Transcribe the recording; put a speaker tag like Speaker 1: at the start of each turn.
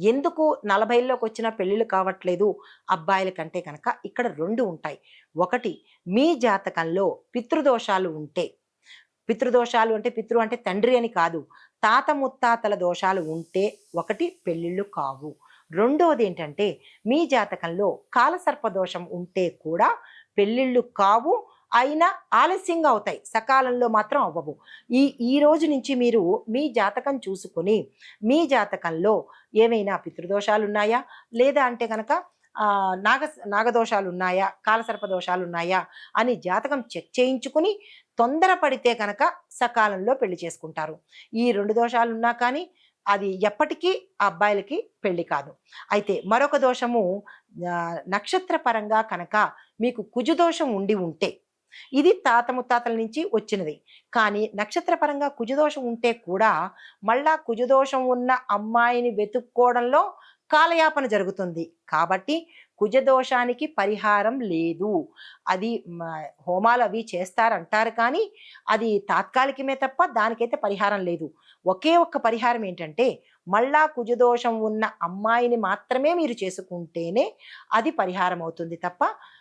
Speaker 1: ఎందుకు 40లోకి వచ్చిన పెళ్ళిళ్ళు కావట్లేదు అబ్బాయిల కంటే కనుక ఇక్కడ 2 ఉంటాయి. ఒకటి, మీ జాతకంలో పితృదోషాలు ఉంటే, పితృదోషాలు అంటే పితృ అంటే తండ్రి అని కాదు. తాత ముత్తాతల దోషాలు ఉంటే ఒకటి పెళ్ళిళ్ళు కావు. రెండోదేంటంటే మీ జాతకంలో కాలసర్ప దోషం ఉంటే కూడా పెళ్ళిళ్ళు కావు. అయినా ఆలస్యంగా అవుతాయి. సకాలంలో మాత్రం అవ్వవు. ఈ ఈ రోజు నుంచి మీరు మీ జాతకం చూసుకొని, మీ జాతకంలో ఏవైనా పితృదోషాలున్నాయా? లేదా అంటే గనక నాగదోషాలున్నాయా? కాలసర్ప దోషాలున్నాయా? అని జాతకం చెక్ చేయించుకుని తొందరపడితే కనుక సకాలంలో పెళ్లి చేసుకుంటారు. ఈ 2 దోషాలున్నా కానీ అది ఎప్పటికీ ఆ అబ్బాయిలకి పెళ్లి కాదు. అయితే మరొక దోషము నక్షత్ర పరంగా కనుక మీకు కుజదోషం ఉండి ఉంటే, ఇది తాత ముత్తాతల నుంచి వచ్చినది. కానీ నక్షత్ర పరంగా కుజదోషం ఉంటే కూడా మళ్ళా కుజదోషం ఉన్న అమ్మాయిని వెతుక్కోవడంలో కాలయాపన జరుగుతుంది. కాబట్టి కుజదోషానికి పరిహారం లేదు. అది హోమాలవి చేస్తారంటారు కానీ, అది తాత్కాలికమే తప్ప దానికైతే పరిహారం లేదు. ఒకే ఒక్క పరిహారం ఏంటంటే, మళ్ళా కుజదోషం ఉన్న అమ్మాయిని మాత్రమే మీరు చేసుకుంటేనే అది పరిహారం అవుతుంది తప్ప